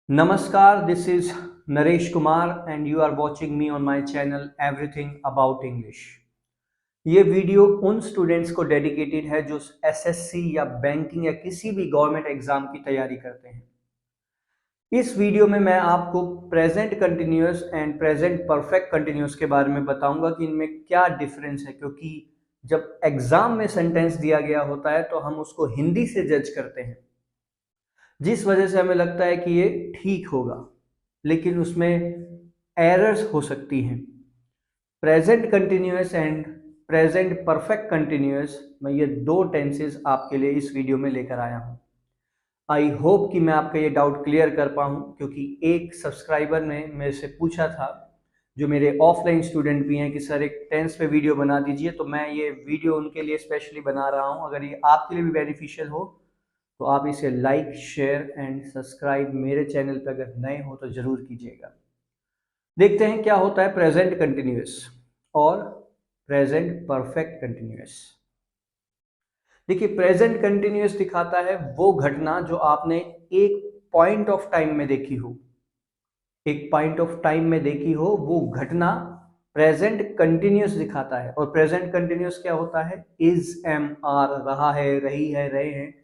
Namaskar, this is Naresh Kumar and you are watching me on my channel Everything About English। ये video उन students को dedicated है जो SSC या banking या किसी भी गवर्नमेंट एग्जाम की तैयारी करते हैं। इस वीडियो में मैं आपको present continuous and present perfect continuous के बारे में बताऊंगा कि इनमें क्या डिफरेंस है, क्योंकि जब एग्जाम में सेंटेंस दिया गया होता है तो हम उसको हिंदी से जज करते हैं, जिस वजह से हमें लगता है कि ये ठीक होगा, लेकिन उसमें एरर्स हो सकती हैं। Present continuous and present perfect continuous, मैं ये दो टेंसेस आपके लिए इस वीडियो में लेकर आया हूँ। आई होप कि मैं आपका ये डाउट क्लियर कर पाऊँ, क्योंकि एक सब्सक्राइबर ने मेरे से पूछा था, जो मेरे ऑफलाइन स्टूडेंट भी हैं, कि सर एक टेंस पे वीडियो बना दीजिए। तो मैं ये वीडियो उनके लिए स्पेशली बना रहा हूँ। अगर ये आपके लिए भी बेनिफिशियल हो तो आप इसे लाइक, शेयर एंड सब्सक्राइब मेरे चैनल पर अगर नए हो तो जरूर कीजिएगा। देखते हैं क्या होता है प्रेजेंट कंटिन्यूअस और प्रेजेंट परफेक्ट कंटिन्यूअस। देखिए, प्रेजेंट कंटिन्यूअस दिखाता है वो घटना जो आपने एक पॉइंट ऑफ टाइम में देखी हो। एक पॉइंट ऑफ टाइम में देखी हो वो घटना प्रेजेंट कंटिन्यूअस दिखाता है। और प्रेजेंट कंटिन्यूअस क्या होता है? इज, एम, आर, रहा है, रही है, रहे हैं।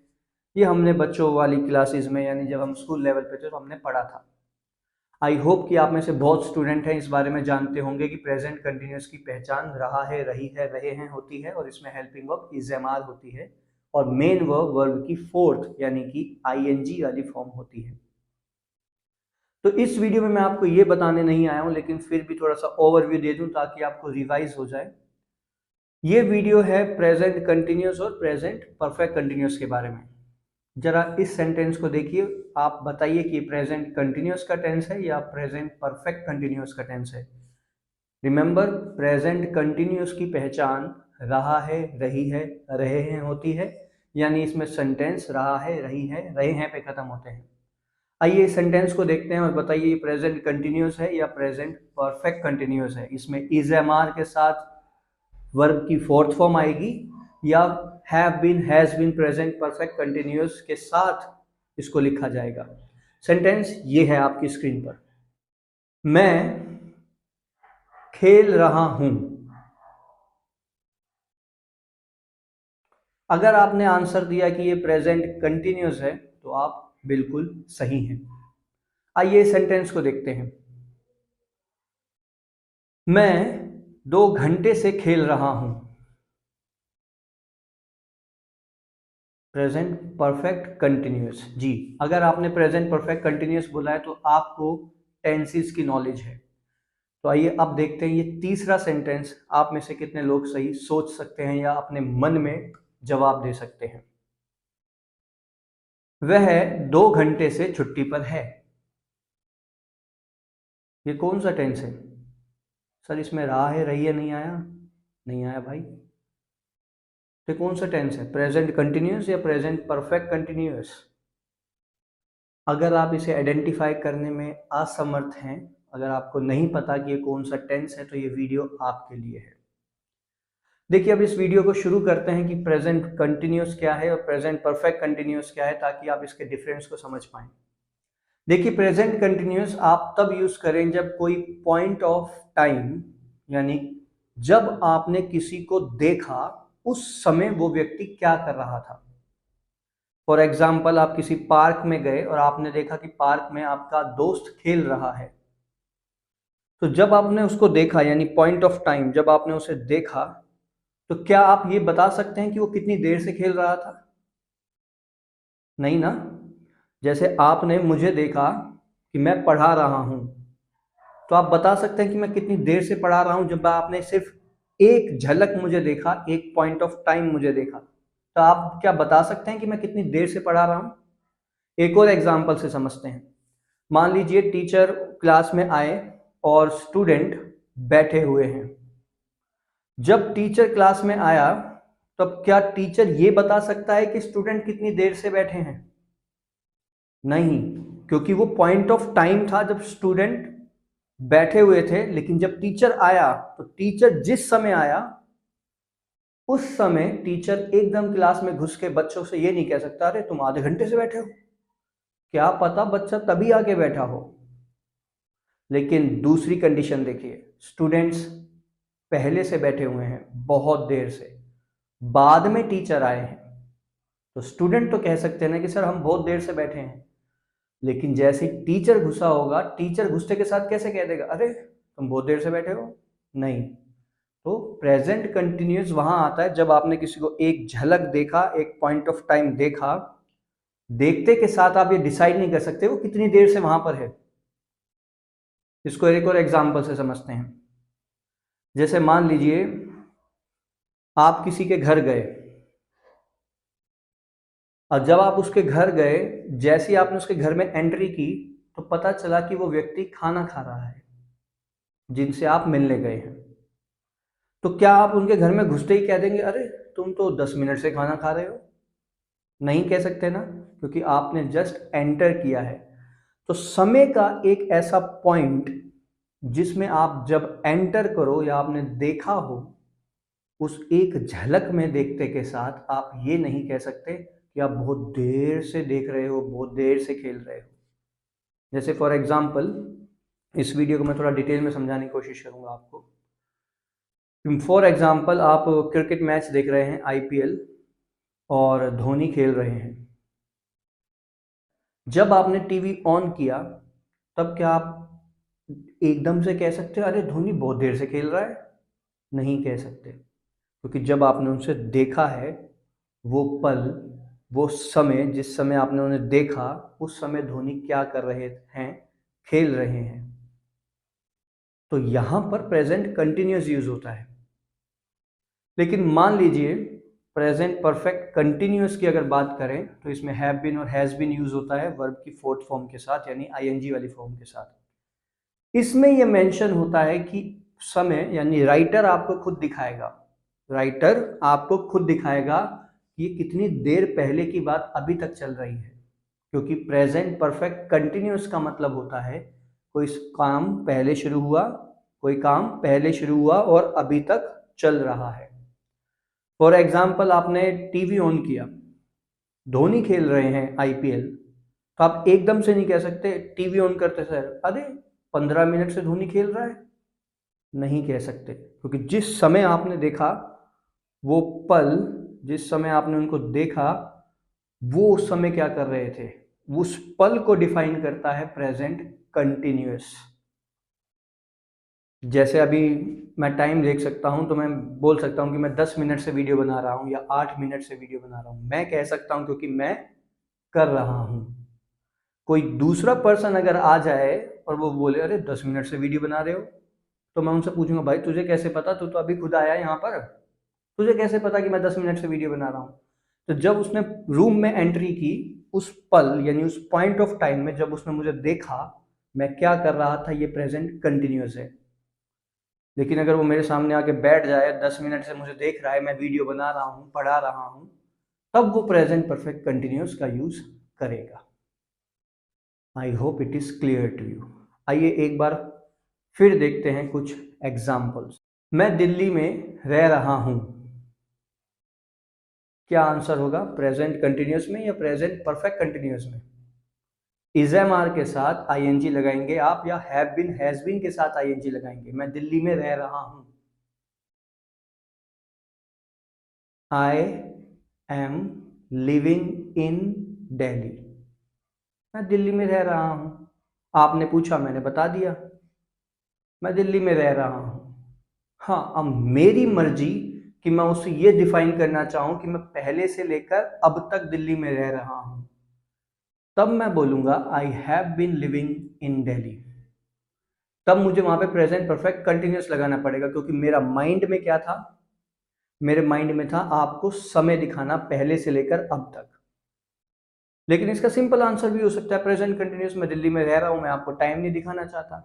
ये हमने बच्चों वाली क्लासेस में, यानी जब हम स्कूल लेवल पे थे तो हमने पढ़ा था। आई होप कि आप में से बहुत स्टूडेंट हैं इस बारे में जानते होंगे कि प्रेजेंट कंटिन्यूअस की पहचान रहा है, रही है, रहे हैं होती है, और इसमें helping verb is, am, are होती है, और मेन वर्ब की फोर्थ यानी कि आईएनजी वाली फॉर्म होती है। तो इस वीडियो में मैं आपको ये बताने नहीं आया हूं, लेकिन फिर भी थोड़ा सा ओवरव्यू दे दूं ताकि आपको रिवाइज हो जाए। ये वीडियो है प्रेजेंट कंटिन्यूअस और प्रेजेंट परफेक्ट कंटिन्यूअस के बारे में। जरा इस सेंटेंस को देखिए, आप बताइए कि प्रेजेंट कंटिन्यूअस का टेंस है या प्रेजेंट परफेक्ट कंटिन्यूअस का टेंस है। रिमेंबर, प्रेजेंट कंटिन्यूअस की पहचान रहा है, रही है, रहे हैं होती है, यानी इसमें सेंटेंस रहा है, रही है, रहे हैं पे खत्म होते हैं। आइए इस सेंटेंस को देखते हैं और बताइए ये प्रेजेंट कंटिन्यूअस है या प्रेजेंट परफेक्ट कंटिन्यूअस है। इसमें इज, एम, आर के साथ वर्ब की फोर्थ फॉर्म आएगी, या have been, has been, present perfect continuous के साथ इसको लिखा जाएगा। सेंटेंस ये है आपकी स्क्रीन पर। मैं खेल रहा हूं। अगर आपने आंसर दिया कि ये प्रेजेंट कंटिन्यूअस है तो आप बिल्कुल सही हैं। आइए सेंटेंस को देखते हैं। मैं 2 घंटे से खेल रहा हूं। Present perfect continuous. जी, अगर आपने प्रेजेंट परफेक्ट कंटिन्यूअस बोला है तो आपको टेंसेस की नॉलेज है। तो आइए अब देखते हैं ये तीसरा सेंटेंस आप में से कितने लोग सही सोच सकते हैं या अपने मन में जवाब दे सकते हैं। वह 2 घंटे से छुट्टी पर है। ये कौन सा टेंस है? सर इसमें रहा है, रही है, नहीं आया? नहीं आया भाई। तो कौन सा टेंस है? प्रेजेंट कंटिन्यूअस या प्रेजेंट परफेक्ट कंटिन्यूअस? अगर आप इसे आइडेंटिफाई करने में असमर्थ हैं, अगर आपको नहीं पता कि ये कौन सा टेंस है, तो ये वीडियो आपके लिए है। देखिए, अब इस वीडियो को शुरू करते हैं कि प्रेजेंट कंटिन्यूअस क्या है और प्रेजेंट परफेक्ट कंटिन्यूअस क्या है, ताकि आप इसके डिफरेंस को समझ पाएं। देखिए, प्रेजेंट कंटिन्यूअस आप तब यूज करें जब कोई पॉइंट ऑफ टाइम, यानी जब आपने किसी को देखा उस समय वो व्यक्ति क्या कर रहा था। फॉर एग्जाम्पल, आप किसी पार्क में गए और आपने देखा कि पार्क में आपका दोस्त खेल रहा है। तो जब आपने उसको देखा, यानी पॉइंट ऑफ टाइम जब आपने उसे देखा, तो क्या आप ये बता सकते हैं कि वो कितनी देर से खेल रहा था? नहीं ना। जैसे आपने मुझे देखा कि मैं पढ़ा रहा हूं, तो आप बता सकते हैं कि मैं कितनी देर से पढ़ा रहा हूं। जब आपने सिर्फ एक झलक मुझे देखा, एक पॉइंट ऑफ टाइम मुझे देखा, तो आप क्या बता सकते हैं कि मैं कितनी देर से पढ़ा रहा हूं? एक और एग्जाम्पल से समझते हैं। मान लीजिए टीचर क्लास में आए और स्टूडेंट बैठे हुए हैं। जब टीचर क्लास में आया, तब क्या टीचर ये बता सकता है कि स्टूडेंट कितनी देर से बैठे हैं? नहीं, क्योंकि वो पॉइंट ऑफ टाइम था जब स्टूडेंट बैठे हुए थे। लेकिन जब टीचर आया, तो टीचर जिस समय आया उस समय टीचर एकदम क्लास में घुस के बच्चों से ये नहीं कह सकता, अरे तुम आधे घंटे से बैठे हो। क्या पता बच्चा तभी आके बैठा हो। लेकिन दूसरी कंडीशन देखिए, स्टूडेंट्स पहले से बैठे हुए हैं बहुत देर से, बाद में टीचर आए हैं, तो स्टूडेंट तो कह सकते हैं ना कि सर हम बहुत देर से बैठे हैं। लेकिन जैसे टीचर घुसा होगा, टीचर घुसते के साथ कैसे कह देगा अरे तुम बहुत देर से बैठे हो? नहीं। तो प्रेजेंट कंटिन्यूअस वहां आता है जब आपने किसी को एक झलक देखा, एक पॉइंट ऑफ टाइम देखा, देखते के साथ आप ये डिसाइड नहीं कर सकते वो कितनी देर से वहां पर है। इसको एक और एग्जांपल से समझते हैं। जैसे मान लीजिए आप किसी के घर गए, और जब आप उसके घर गए, जैसे ही आपने उसके घर में एंट्री की तो पता चला कि वो व्यक्ति खाना खा रहा है जिनसे आप मिलने गए हैं। तो क्या आप उनके घर में घुसते ही कह देंगे अरे तुम तो 10 मिनट से खाना खा रहे हो? नहीं कह सकते ना, क्योंकि आपने जस्ट एंटर किया है। तो समय का एक ऐसा पॉइंट जिसमें आप जब एंटर करो या आपने देखा हो, उस एक झलक में देखते के साथ आप ये नहीं कह सकते कि आप बहुत देर से देख रहे हो, बहुत देर से खेल रहे हो। जैसे फॉर एग्जांपल, इस वीडियो को मैं थोड़ा डिटेल में समझाने की कोशिश करूंगा आपको। फॉर एग्जांपल, आप क्रिकेट मैच देख रहे हैं, आईपीएल, और धोनी खेल रहे हैं। जब आपने टीवी ऑन किया तब क्या आप एकदम से कह सकते हो अरे धोनी बहुत देर से खेल रहा है? नहीं कह सकते, क्योंकि जब आपने उनसे देखा है, वो पल, वो समय, जिस समय आपने उन्हें देखा, उस समय धोनी क्या कर रहे हैं, खेल रहे हैं। तो यहां पर प्रेजेंट कंटिन्यूअस यूज होता है। लेकिन मान लीजिए प्रेजेंट परफेक्ट कंटिन्यूअस की अगर बात करें तो इसमें हैव बीन और हैज बीन यूज होता है वर्ब की फोर्थ फॉर्म के साथ, यानी आईएनजी वाली फॉर्म के साथ। इसमें यह मेंशन होता है कि समय, यानी राइटर आपको खुद दिखाएगा, राइटर आपको खुद दिखाएगा कि ये कितनी देर पहले की बात अभी तक चल रही है, क्योंकि प्रेजेंट परफेक्ट कंटिन्यूअस का मतलब होता है कोई काम पहले शुरू हुआ, कोई काम पहले शुरू हुआ और अभी तक चल रहा है। फॉर एग्जाम्पल, आपने टीवी ऑन किया, धोनी खेल रहे हैं आईपीएल, तो आप एकदम से नहीं कह सकते टीवी ऑन करते सर अरे 15 मिनट से धोनी खेल रहा है? नहीं कह सकते, क्योंकि जिस समय आपने देखा, वो पल, जिस समय आपने उनको देखा, वो उस समय क्या कर रहे थे, उस पल को डिफाइन करता है प्रेजेंट कंटिन्यूअस। जैसे अभी मैं टाइम देख सकता हूं तो मैं बोल सकता हूं कि मैं 10 मिनट से वीडियो बना रहा हूं या 8 मिनट से वीडियो बना रहा हूं, मैं कह सकता हूं क्योंकि मैं कर रहा हूं। कोई दूसरा पर्सन अगर आ जाए और वो बोले अरे 10 मिनट से वीडियो बना रहे हो, तो मैं उनसे पूछूंगा भाई तुझे कैसे पता, तू तो अभी खुद आया यहाँ पर, तुझे कैसे पता कि मैं 10 मिनट से वीडियो बना रहा हूँ? तो जब उसने रूम में एंट्री की, उस पल यानी उस पॉइंट ऑफ टाइम में जब उसने मुझे देखा, मैं क्या कर रहा था, ये प्रेजेंट कंटिन्यूअस है। लेकिन अगर वो मेरे सामने आके बैठ जाए, 10 मिनट से मुझे देख रहा है, मैं वीडियो बना रहा हूँ, पढ़ा रहा हूँ, तब वो प्रेजेंट परफेक्ट कंटिन्यूअस का यूज करेगा। I hope it is clear to you. आइए एक बार फिर देखते हैं कुछ एग्जाम्पल्स। मैं दिल्ली में रह रहा हूं, क्या आंसर होगा, प्रेजेंट कंटिन्यूअस में या प्रेजेंट परफेक्ट कंटिन्यूअस में? इज एम आर के साथ आईएनजी लगाएंगे आप, या हैव बीन हैज बीन के साथ आईएनजी लगाएंगे? मैं दिल्ली में रह रहा हूं, I am living in Delhi, मैं दिल्ली में रह रहा हूं। आपने पूछा, मैंने बता दिया, मैं दिल्ली में रह रहा हूं। हाँ, अब मेरी मर्जी कि मैं उसे ये डिफाइन करना चाहूं कि मैं पहले से लेकर अब तक दिल्ली में रह रहा हूं, तब मैं बोलूंगा I have been living in Delhi. तब मुझे वहां पे प्रेजेंट परफेक्ट कंटिन्यूअस लगाना पड़ेगा, क्योंकि मेरा माइंड में क्या था, मेरे माइंड में था आपको समय दिखाना पहले से लेकर अब तक। लेकिन इसका सिंपल आंसर भी हो सकता है प्रेजेंट कंटिन्यूअस, मैं दिल्ली में रह रहा हूं, मैं आपको टाइम नहीं दिखाना चाहता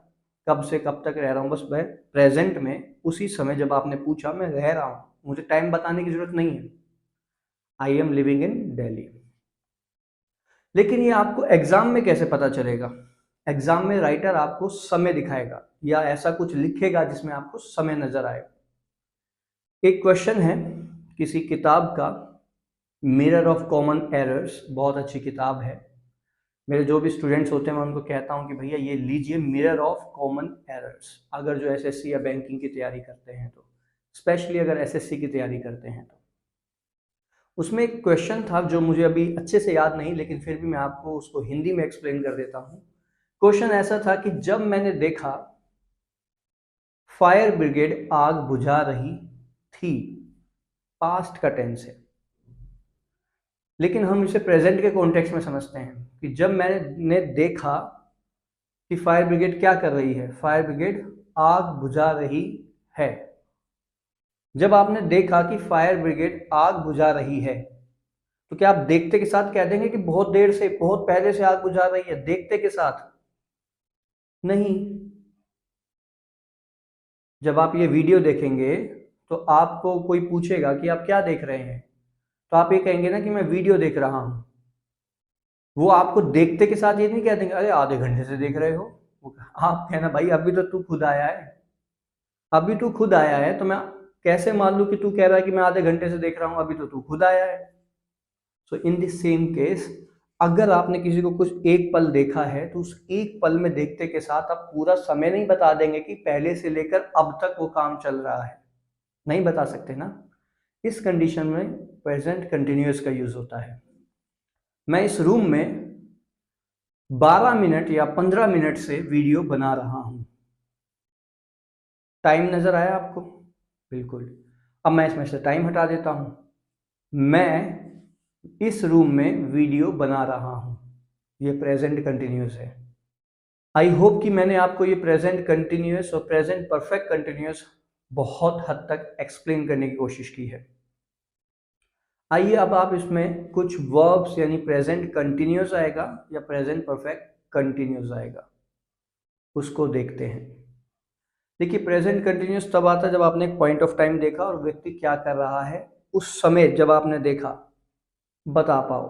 कब से कब तक रह रहा हूं, बस मैं प्रेजेंट में उसी समय जब आपने पूछा मैं रह रहा हूं, मुझे टाइम बताने की जरूरत नहीं है। I am living in Delhi. लेकिन ये आपको एग्जाम में कैसे पता चलेगा? एग्जाम में राइटर आपको समय दिखाएगा या ऐसा कुछ लिखेगा जिसमें आपको समय नजर आए। एक क्वेश्चन है किसी किताब का, मिरर ऑफ कॉमन एरर्स, बहुत अच्छी किताब है। मेरे जो भी स्टूडेंट्स होते हैं मैं उनको कहता हूँ कि भैया ये लीजिए मिरर ऑफ कॉमन एरर्स, अगर जो एसएससी या बैंकिंग की तैयारी करते हैं तो, स्पेशली अगर एसएससी की तैयारी करते हैं तो। उसमें एक क्वेश्चन था जो मुझे अभी अच्छे से याद नहीं, लेकिन फिर भी मैं आपको उसको हिंदी में एक्सप्लेन कर देता हूँ। क्वेश्चन ऐसा था कि जब मैंने देखा फायर ब्रिगेड आग बुझा रही थी, पास्ट का टेंस है, लेकिन हम इसे प्रेजेंट के कॉन्टेक्स्ट में समझते हैं कि जब मैंने देखा कि फायर ब्रिगेड क्या कर रही है, फायर ब्रिगेड आग बुझा रही है। जब आपने देखा कि फायर ब्रिगेड आग बुझा रही है, तो क्या आप देखते के साथ कह देंगे कि बहुत देर से, बहुत पहले से आग बुझा रही है, देखते के साथ? नहीं। जब आप ये वीडियो देखेंगे तो आपको कोई पूछेगा कि आप क्या देख रहे हैं, तो आप ये कहेंगे ना कि मैं वीडियो देख रहा हूं। वो आपको देखते के साथ ये नहीं कह देंगे अरे आधे घंटे से देख रहे हो। आप कहना भाई अभी तो तू खुद आया है, अभी तू खुद आया है, तो मैं कैसे मान लूं कि तू कह रहा है कि मैं आधे घंटे से देख रहा हूं, अभी तो तू खुद आया है। सो इन दिस सेम केस, अगर आपने किसी को कुछ एक पल देखा है तो उस एक पल में देखते के साथ आप पूरा समय नहीं बता देंगे कि पहले से लेकर अब तक वो काम चल रहा है, नहीं बता सकते ना। इस कंडीशन में प्रेजेंट कंटिन्यूअस का यूज होता है। मैं इस रूम में 12 मिनट या 15 मिनट से वीडियो बना रहा हूं। टाइम नजर आया आपको? बिल्कुल। अब मैं इसमें से टाइम हटा देता हूं। मैं इस रूम में वीडियो बना रहा हूं, ये प्रेजेंट कंटिन्यूअस है। आई होप कि मैंने आपको ये प्रेजेंट कंटिन्यूअस और प्रेजेंट परफेक्ट कंटिन्यूअस बहुत हद तक एक्सप्लेन करने की कोशिश की है। आइए अब आप इसमें कुछ वर्ब्स यानी प्रेजेंट कंटिन्यूअस आएगा या प्रेजेंट परफेक्ट कंटिन्यूअस आएगा, उसको देखते हैं। देखिए प्रेजेंट कंटिन्यूअस तब आता है जब आपने एक पॉइंट ऑफ टाइम देखा और व्यक्ति क्या कर रहा है उस समय जब आपने देखा बता पाओ,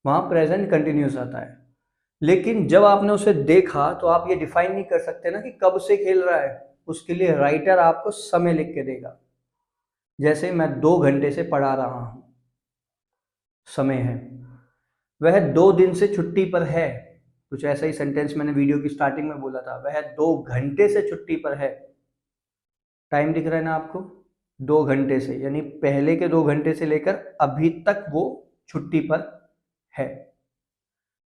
वहां प्रेजेंट कंटिन्यूअस आता है। लेकिन जब आपने उसे देखा तो आप ये डिफाइन नहीं कर सकते ना कि कब से खेल रहा है, उसके लिए राइटर आपको समय लिख के देगा। जैसे मैं 2 घंटे से पढ़ा रहा हूं, समय है। वह 2 दिन से छुट्टी पर है, कुछ ऐसा ही सेंटेंस मैंने वीडियो की स्टार्टिंग में बोला था। वह 2 घंटे से छुट्टी पर है, टाइम दिख रहा है ना आपको? 2 घंटे से, यानी पहले के 2 घंटे से लेकर अभी तक वो छुट्टी पर है।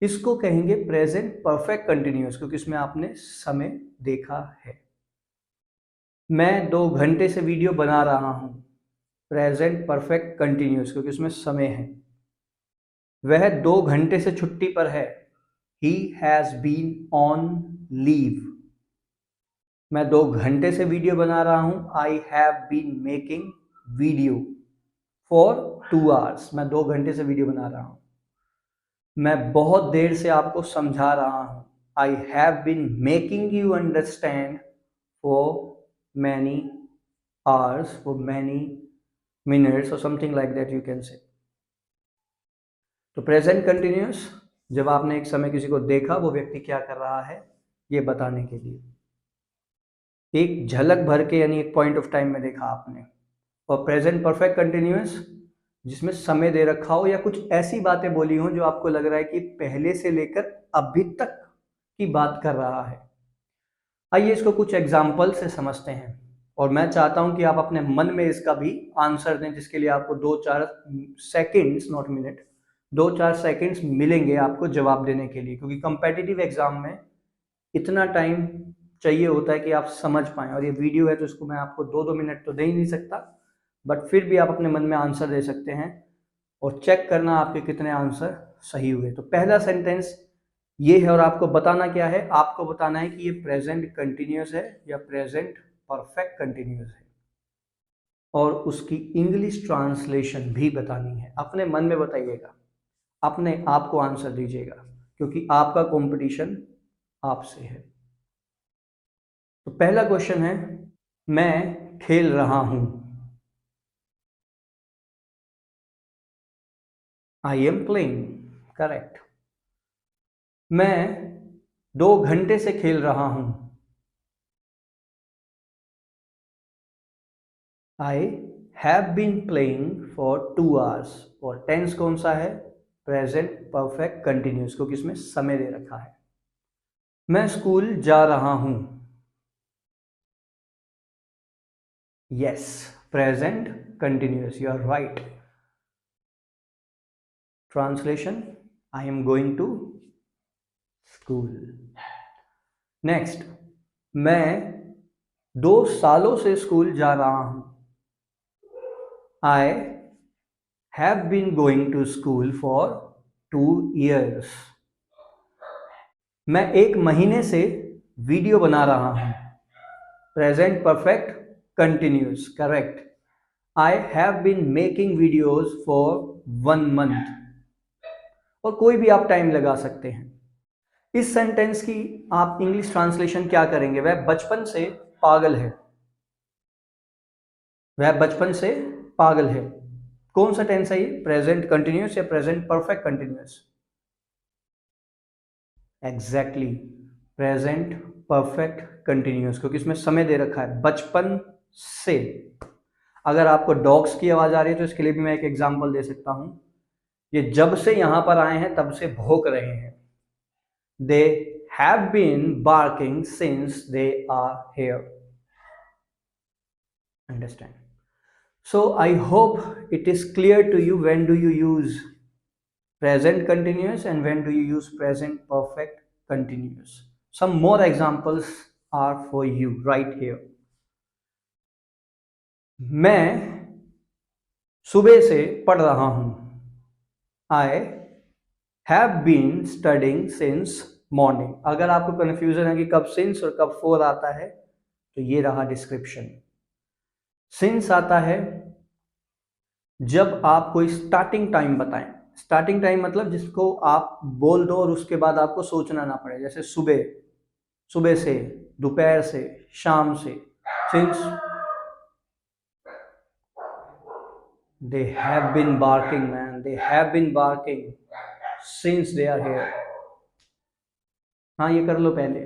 इसको कहेंगे प्रेजेंट परफेक्ट कंटिन्यूअस, क्योंकि इसमें आपने समय देखा है। मैं 2 घंटे से वीडियो बना रहा हूं, प्रेजेंट परफेक्ट कंटिन्यूअस, क्योंकि इसमें समय है। वह 2 घंटे से छुट्टी पर है, he has been on leave. मैं 2 घंटे से वीडियो बना रहा हूं, I have been making video for 2 hours. मैं 2 घंटे से वीडियो बना रहा हूं। मैं बहुत देर से आपको समझा रहा हूं, I have been making you understand for many hours, for many minutes और something like that you can say. तो प्रेजेंट कंटिन्यूअस जब आपने एक समय किसी को देखा, वो व्यक्ति क्या कर रहा है ये बताने के लिए, एक झलक भर के यानी एक पॉइंट ऑफ टाइम में देखा आपने। और प्रेजेंट परफेक्ट कंटिन्यूअस जिसमें समय दे रखा हो या कुछ ऐसी बातें बोली हो जो आपको लग रहा है कि पहले से लेकर अभी तक की बात कर रहा है। आइए इसको कुछ एग्जाम्पल से समझते हैं, और मैं चाहता हूं कि आप अपने मन में इसका भी आंसर दें, जिसके लिए आपको 2-4 सेकेंड्स, नॉट मिनट, 2-4 सेकेंड्स मिलेंगे आपको जवाब देने के लिए, क्योंकि कंपेटिटिव एग्जाम में इतना टाइम चाहिए होता है कि आप समझ पाएं। और ये वीडियो है तो इसको मैं आपको 2-2 मिनट तो दे ही नहीं सकता, बट फिर भी आप अपने मन में आंसर दे सकते हैं और चेक करना आपके कितने आंसर सही हुए। तो पहला सेंटेंस ये है, और आपको बताना क्या है, आपको बताना है कि ये प्रेजेंट कंटिन्यूअस है या प्रेजेंट परफेक्ट कंटिन्यूअस है, और उसकी इंग्लिश ट्रांसलेशन भी बतानी है। अपने मन में बताइएगा, अपने आप को आंसर दीजिएगा, क्योंकि आपका कंपटीशन आपसे है। तो पहला क्वेश्चन है, मैं खेल रहा हूं, आई एम प्लेइंग, करेक्ट। मैं 2 घंटे से खेल रहा हूं, I have been playing for 2 hours. और टेंस कौन सा है? प्रेजेंट परफेक्ट कंटिन्यूस, क्योंकि इसमें समय दे रखा है। मैं स्कूल जा रहा हूं, yes, present continuous, you are right. Translation, I am going to school. Next, मैं 2 सालों से स्कूल जा रहा हूं, I have been going to school for 2 years। मैं 1 महीने से वीडियो बना रहा हूं, present perfect continuous, correct. I have been making videos for 1 month। और कोई भी आप टाइम लगा सकते हैं। इस सेंटेंस की आप इंग्लिश ट्रांसलेशन क्या करेंगे? वह बचपन से पागल है, वह बचपन से पागल है। कौन सा टेंस है ये? प्रेजेंट कंटिन्यूस या present perfect continuous? Exactly, present perfect continuous, क्योंकि इसमें समय दे रखा है, बचपन से। अगर आपको डॉग्स की आवाज आ रही है तो इसके लिए भी मैं एक एग्जांपल दे सकता हूं। ये जब से यहां पर आए हैं तब से भौंक रहे हैं। They have been barking since they are here. Understand? So I hope it is clear to you when do you use present continuous and when do you use present perfect continuous. Some more examples are for you right here. मैं सुबह से पढ़ रहा हूं, I have been studying since morning। अगर आपको confusion है कि कब since और कब for आता है तो ये रहा डिस्क्रिप्शन। since आता है जब आप कोई स्टार्टिंग टाइम बताएं। स्टार्टिंग टाइम मतलब जिसको आप बोल दो और उसके बाद आपको सोचना ना पड़े, जैसे सुबह, सुबह से, दोपहर से, शाम से। Since they have been barking, man, they have been barking since they are here. हाँ, ये कर लो पहले।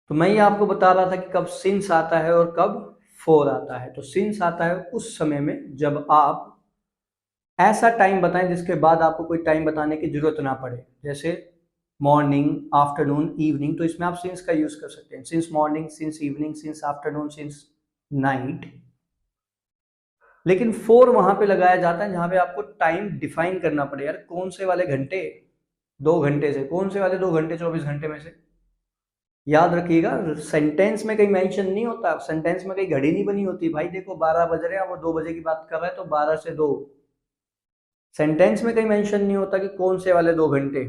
तो मैं ये आपको बता रहा था कि कब सिंस आता है और कब फोर आता है। तो सिंस आता है उस समय में जब आप ऐसा टाइम बताएं जिसके बाद आपको कोई टाइम बताने की जरूरत ना पड़े, जैसे मॉर्निंग, आफ्टरनून, इवनिंग। तो इसमें आप सिंस का यूज कर सकते हैं, since morning, since evening, since afternoon, since night. लेकिन फोर वहां पे लगाया जाता है जहां पे आपको टाइम डिफाइन करना पड़े। यार कौन से वाले घंटे? 2 घंटे से। कौन से वाले 2 घंटे 24 घंटे में से? याद रखिएगा, सेंटेंस में कहीं मेंशन नहीं होता, सेंटेंस में कहीं घड़ी नहीं बनी होती। भाई देखो 12 बज रहे हैं, वो 2 बजे की बात कर रहा है तो 12 से 2। सेंटेंस में कहीं मेंशन नहीं होता कि कौन से वाले 2 घंटे।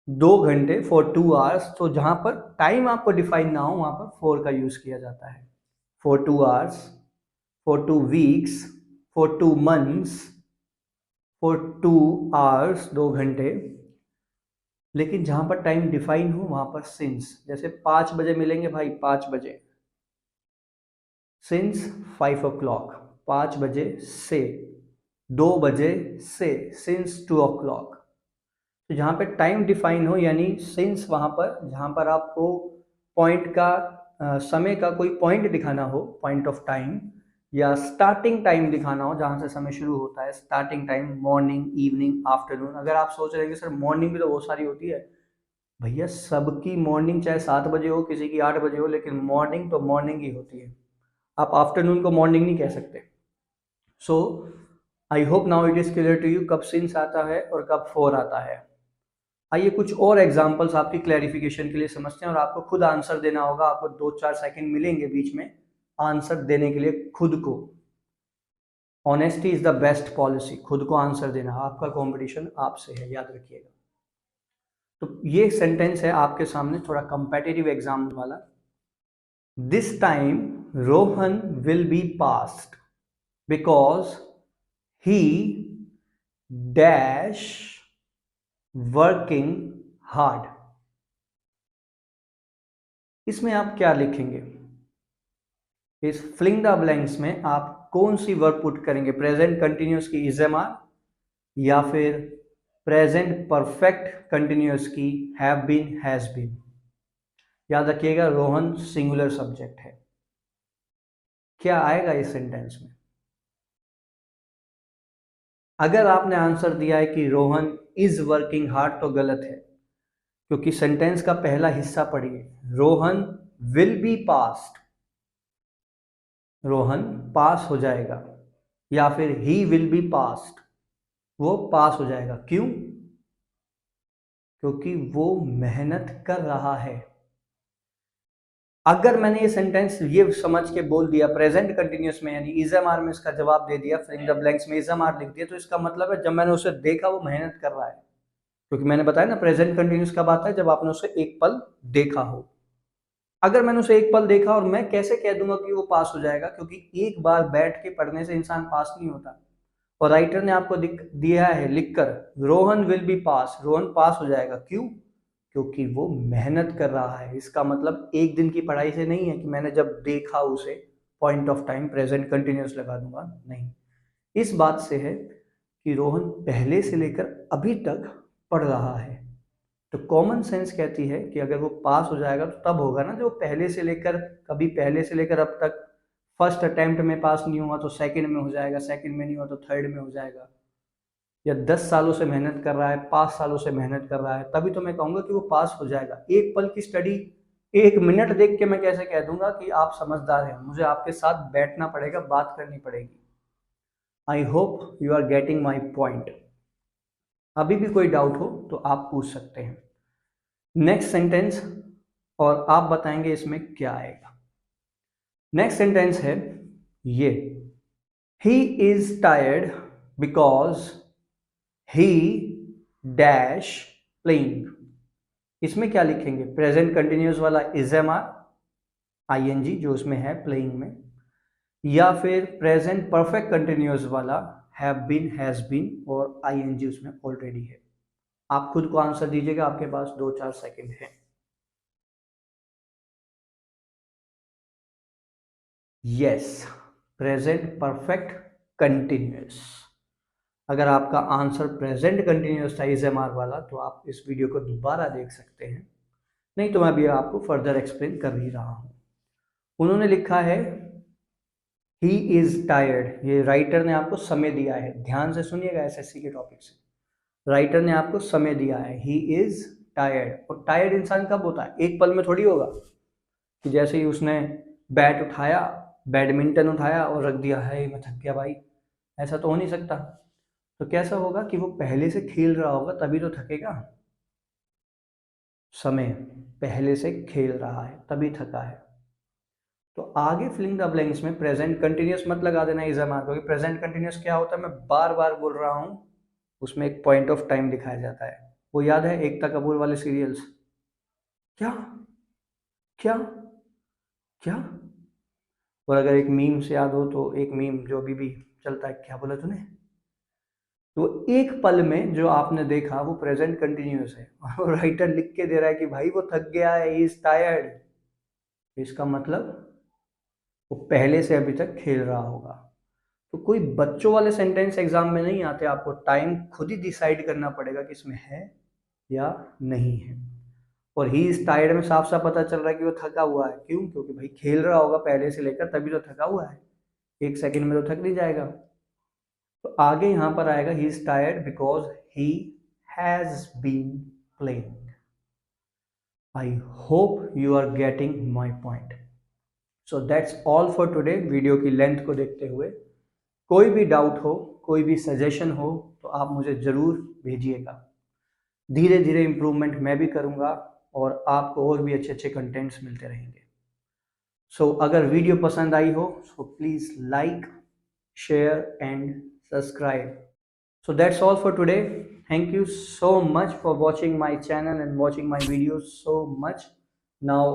2 घंटे फॉर 2 hours। तो जहां पर टाइम आपको डिफाइन ना हो वहां पर फोर का यूज किया जाता है। For 2 hours, for 2 weeks, for 2 months, for 2 hours, 2 घंटे। लेकिन जहां पर टाइम डिफाइन हो वहां पर सिंस, जैसे 5 बजे मिलेंगे भाई, 5 बजे, सिंस 5 o'clock, 5 बजे से, 2 बजे से, सिंस 2 o'clock। तो जहां पे टाइम डिफाइन हो यानी सिंस, वहां पर जहां पर आपको पॉइंट का समय का कोई पॉइंट दिखाना हो, पॉइंट ऑफ टाइम, या स्टार्टिंग टाइम दिखाना हो जहां से समय शुरू होता है, starting time morning, evening, afternoon. अगर आप सोच रहे हैं कि सर मॉर्निंग भी तो बहुत सारी होती है, भैया सबकी मॉर्निंग चाहे 7 बजे हो, किसी की 8 बजे हो, लेकिन मॉर्निंग तो मॉर्निंग ही होती है। आप आफ्टरनून को मॉर्निंग नहीं कह सकते। So I hope now it is clear to you कब सिंस आता है और कब फोर आता है। आइए कुछ और एग्जांपल्स आपकी क्लैरिफिकेशन के लिए समझते हैं, और आपको खुद आंसर देना होगा। आपको 2-4 सेकंड मिलेंगे बीच में आंसर देने के लिए खुद को। Honesty is the best policy. खुद को आंसर देना, आपका कंपटीशन आपसे है, याद रखिएगा। तो ये सेंटेंस है आपके सामने, थोड़ा कंपेटिटिव एग्जाम वाला। This time Rohan will be passed because he dash working hard. इसमें आप क्या लिखेंगे? इस फिलिंग द ब्लैंक्स में आप कौन सी वर्ब पुट करेंगे? प्रेजेंट कंटिन्यूस की इज एम आर, या फिर प्रेजेंट परफेक्ट कंटिन्यूस की हैव बीन, हैज बीन। याद रखिएगा रोहन सिंगुलर सब्जेक्ट है। क्या आएगा इस सेंटेंस में? अगर आपने आंसर दिया है कि रोहन इज वर्किंग हार्ड तो गलत है, क्योंकि सेंटेंस का पहला हिस्सा पढ़िए, Rohan will be passed, Rohan pass हो जाएगा, या फिर ही विल बी पास्ड, वो पास हो जाएगा। क्यों? क्योंकि वो मेहनत कर रहा है। अगर मैंने ये सेंटेंस ये समझ के बोल दिया प्रेजेंट कंटिन्यूअस में, यानी इज एम आर में इसका जवाब दे दिया, फिल इन द ब्लैंक्स में इज एम आर लिख दिया, तो इसका मतलब है जब मैंने उसे देखा वो मेहनत कर रहा है। क्योंकि मैंने बताया ना प्रेजेंट कंटिन्यूअस कब आता है, जब आपने उसे एक पल देखा हो। अगर मैंने उसे एक पल देखा, और मैं कैसे कह दूंगा कि वो पास हो जाएगा, क्योंकि एक बार बैठ के पढ़ने से इंसान पास नहीं होता। और राइटर ने आपको दिया है लिखकर, Rohan will B pass, Rohan pass हो जाएगा। क्यों? क्योंकि वो मेहनत कर रहा है। इसका मतलब एक दिन की पढ़ाई से नहीं है कि मैंने जब देखा उसे point of time present continuous लगा दूंगा, नहीं। इस बात से है कि रोहन पहले से लेकर अभी तक पढ़ रहा है। तो कॉमन सेंस कहती है कि अगर वो पास हो जाएगा तो तब होगा ना जो पहले से लेकर, कभी पहले से लेकर अब तक फर्स्ट अटेम्प्ट में पास नहीं हुआ तो सेकंड में हो जाएगा, सेकंड में नहीं हुआ तो थर्ड में हो जाएगा। या 10 सालों से मेहनत कर रहा है, 5 सालों से मेहनत कर रहा है, तभी तो मैं कहूंगा कि वो पास हो जाएगा। एक पल की स्टडी, एक मिनट देख के मैं कैसे कह दूंगा कि आप समझदार हैं? मुझे आपके साथ बैठना पड़ेगा, बात करनी पड़ेगी। I hope you are getting my point. अभी भी कोई डाउट हो तो आप पूछ सकते हैं। नेक्स्ट सेंटेंस, और आप बताएंगे इसमें क्या आएगा। नेक्स्ट सेंटेंस है ये, ही is tired because he dash playing. इसमें क्या लिखेंगे? प्रेजेंट कंटिन्यूअस वाला इज एम आर, आईएनजी जो उसमें है प्लेइंग में, या फिर प्रेजेंट परफेक्ट कंटिन्यूअस वाला हैव बीन, हैज बीन और आईएनजी उसमें ऑलरेडी है। आप खुद को आंसर दीजिएगा, आपके पास 2-4 सेकंड है। Yes, present perfect continuous. अगर आपका आंसर प्रेजेंट कंटिन्यूअस था इज एम आर वाला, तो आप इस वीडियो को दोबारा देख सकते हैं, नहीं तो मैं भी आपको फर्दर एक्सप्लेन कर ही रहा हूं। उन्होंने लिखा है ही इज टायर्ड, ये राइटर ने आपको समय दिया है, ध्यान से सुनिएगा एसएससी के टॉपिक से। राइटर ने आपको समय दिया है, ही इज टायर्ड। और टायर्ड इंसान कब होता है? एक पल में थोड़ी होगा कि जैसे ही उसने बैट उठाया, बैडमिंटन उठाया और रख दिया, है मैं थक गया भाई, ऐसा तो हो नहीं सकता। तो कैसा होगा कि वो पहले से खेल रहा होगा, तभी तो थकेगा। समय पहले से खेल रहा है तभी थका है। तो आगे फिलिंग द ब्लैंक्स में प्रेजेंट कंटिन्यूअस मत लगा देना इज एम आर, क्योंकि प्रेजेंट कंटिन्यूअस क्या होता है, मैं बार बार बोल रहा हूं, उसमें एक पॉइंट ऑफ टाइम दिखाया जाता है। वो याद है एकता कपूर वाले सीरियल्स? क्या क्या क्या? और अगर एक मीम से याद हो तो एक मीम जो अभी भी चलता है, क्या बोला तूने? तो एक पल में जो आपने देखा वो प्रेजेंट कंटिन्यूअस है, और राइटर लिख के दे रहा है कि भाई वो थक गया है, ही इज टायर्ड। इसका मतलब वो पहले से अभी तक खेल रहा होगा। तो कोई बच्चों वाले सेंटेंस एग्जाम में नहीं आते, आपको टाइम खुद ही डिसाइड करना पड़ेगा कि इसमें है या नहीं है। और ही इज टायर्ड में साफ साफ पता चल रहा है कि वो थका हुआ है। क्यों? क्योंकि भाई खेल रहा होगा पहले से लेकर, तभी तो थका हुआ है, एक सेकंड में तो थक नहीं जाएगा। तो आगे यहां पर आएगा he is tired because he has been playing. I hope you are getting my point. So that's all for today. Video की लेंथ को देखते हुए कोई भी डाउट हो, कोई भी सजेशन हो तो आप मुझे ज़रूर भेजिएगा। धीरे धीरे इम्प्रूवमेंट मैं भी करूँगा और आपको और भी अच्छे अच्छे कंटेंट्स मिलते रहेंगे। सो अगर वीडियो पसंद आई हो so please like, share and subscribe. So that's all for today. Thank you so much for watching my channel and watching my videos so much. Now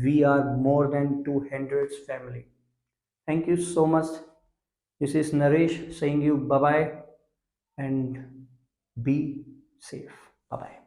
we are more than 200 family. Thank you so much. This is Naresh saying you bye bye and be safe. Bye bye.